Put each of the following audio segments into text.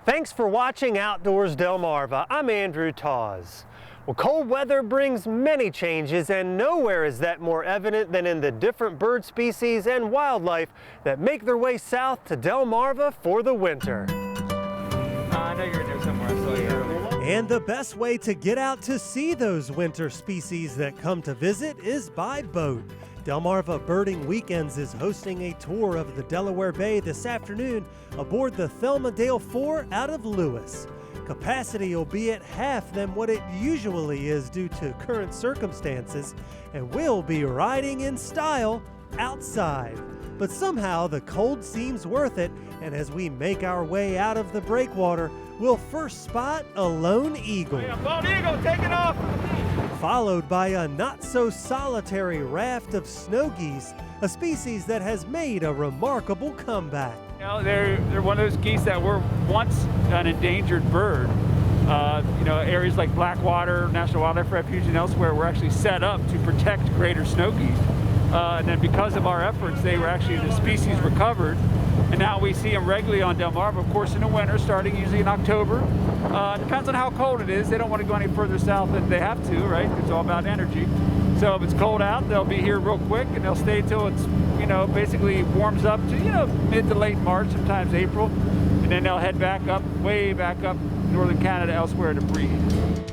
Thanks for watching Outdoors Delmarva. I'm Andrew Tawes. Well, cold weather brings many changes, and nowhere is that more evident than in the different bird species and wildlife that make their way south to Delmarva for the winter. I know you're in there somewhere. I saw you earlier. And the best way to get out to see those winter species that come to visit is by boat. Delmarva Birding Weekends is hosting a tour of the Delaware Bay this afternoon aboard the Thelmadale 4 out of Lewis. Capacity will be at half than what it usually is due to current circumstances, and we'll be riding in style outside. But somehow the cold seems worth it, and as we make our way out of the breakwater, we'll first spot a lone eagle. Bald eagle, take it off! Followed by a not-so-solitary raft of snow geese, a species that has made a remarkable comeback. You know, they're one of those geese that were once an endangered bird. Areas like Blackwater, National Wildlife Refuge, and elsewhere were actually set up to protect greater snow geese. And then because of our efforts, the species recovered. And now we see them regularly on Delmarva, of course, in the winter, starting usually in October. Depends on how cold it is. They don't want to go any further south than they have to, right? It's all about energy. So if it's cold out, they'll be here real quick, and they'll stay till it's, basically warms up to, mid to late March, sometimes April. And then they'll head back up, way back up northern Canada, elsewhere to breed.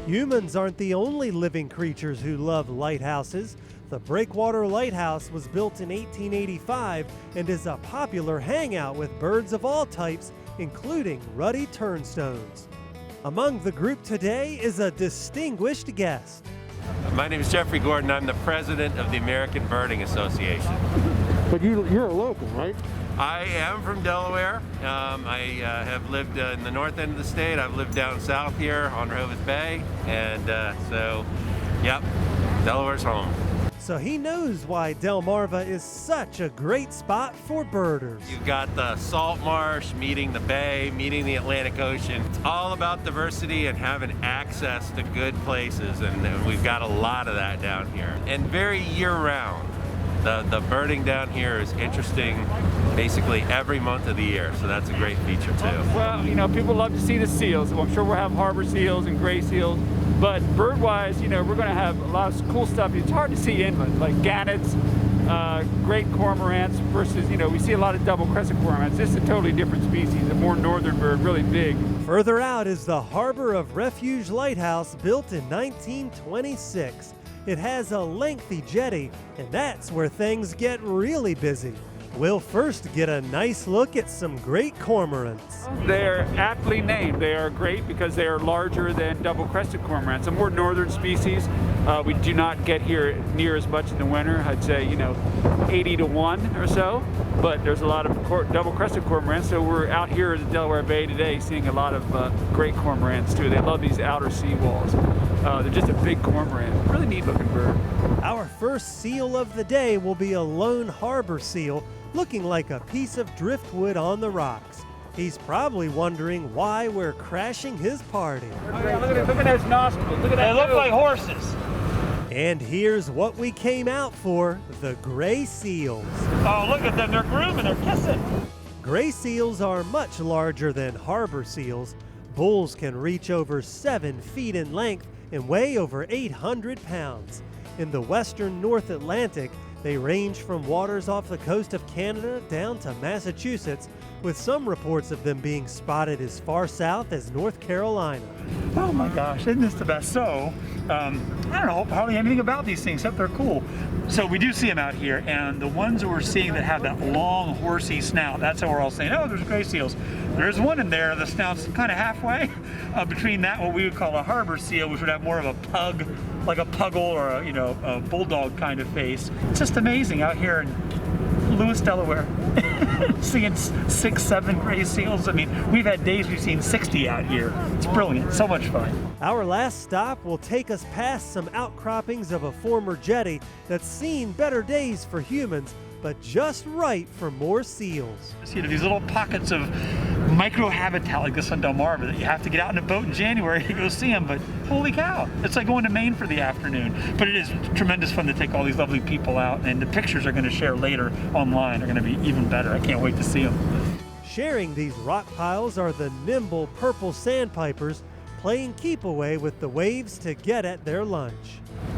Humans aren't the only living creatures who love lighthouses. The Breakwater Lighthouse was built in 1885 and is a popular hangout with birds of all types, including ruddy turnstones. Among the group today is a distinguished guest. My name is Jeffrey Gordon. I'm the president of the American Birding Association. But you're a local, right? I am from Delaware. I have lived in the north end of the state. I've lived down south here on Delmarva Bay, and yep, Delaware's home. So he knows why Delmarva is such a great spot for birders. You've got the salt marsh meeting the bay, meeting the Atlantic Ocean. It's all about diversity and having access to good places, and we've got a lot of that down here. And very year-round. The birding down here is interesting basically every month of the year, so that's a great feature too. Well, people love to see the seals. Well, I'm sure we'll have harbor seals and gray seals, but bird-wise, we're going to have a lot of cool stuff. It's hard to see inland, like gannets, great cormorants versus, we see a lot of double-crested cormorants. This is a totally different species, a more northern bird, really big. Further out is the Harbor of Refuge Lighthouse, built in 1926. It has a lengthy jetty, and that's where things get really busy. We'll first get a nice look at some great cormorants. They're aptly named. They are great because they are larger than double-crested cormorants, a more northern species. We do not get here near as much in the winter. I'd say, 80 to 1 or so, but there's a lot of double-crested cormorants, so we're out here in the Delaware Bay today seeing a lot of great cormorants too. They love these outer seawalls. They're just a big cormorant, really neat-looking bird. Our first seal of the day will be a lone harbor seal, looking like a piece of driftwood on the rocks. He's probably wondering why we're crashing his party. Oh, yeah, look at those nostrils. Look at that. They look like horses. And here's what we came out for, the gray seals. Oh, look at them. They're grooming. They're kissing. Gray seals are much larger than harbor seals. Bulls can reach over 7 feet in length and weigh over 800 pounds. In the western North Atlantic, they range from waters off the coast of Canada down to Massachusetts, with some reports of them being spotted as far south as North Carolina. Oh my gosh, isn't this the best? So, I don't know hardly anything about these things, except they're cool. So we do see them out here, and the ones that we're seeing that have that long, horsey snout, that's how we're all saying, oh, there's gray seals. There's one in there, the snout's kind of halfway between that, what we would call a harbor seal, which would have more of a pug, like a puggle or a bulldog kind of face. It's just amazing out here in Lewis, Delaware, seeing 6, 7 gray seals. I mean, we've had days we've seen 60 out here. It's brilliant, so much fun. Our last stop will take us past some outcroppings of a former jetty that's seen better days for humans, but just right for more seals. These little pockets of micro-habitat like this on Delmarva that you have to get out in a boat in January to go see them, but holy cow, it's like going to Maine for the afternoon. But it is tremendous fun to take all these lovely people out, and the pictures are going to share later online are going to be even better. I can't wait to see them. sharing these rock piles are the nimble purple sandpipers, playing keep away with the waves to get at their lunch.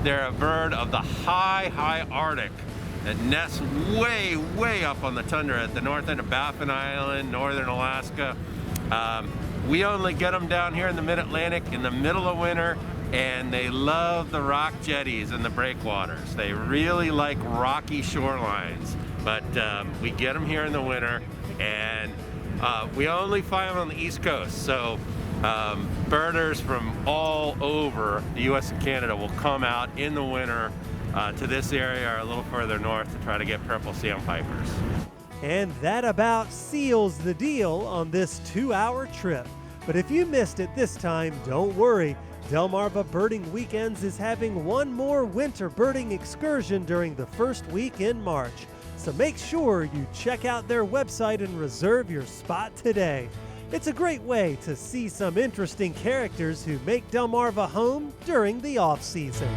They're a bird of the high Arctic that nests way up on the tundra at the north end of Baffin Island, northern Alaska. We only get them down here in the mid-Atlantic in the middle of winter, and they love the rock jetties and the breakwaters. They really like rocky shorelines, but we get them here in the winter, and we only find them on the East Coast. So birders from all over the U.S. and Canada will come out in the winter to this area or a little further north to try to get purple sandpipers. And that about seals the deal on this 2-hour trip. But if you missed it this time, don't worry. Delmarva Birding Weekends is having one more winter birding excursion during the first week in March. So make sure you check out their website and reserve your spot today. It's a great way to see some interesting characters who make Delmarva home during the off-season.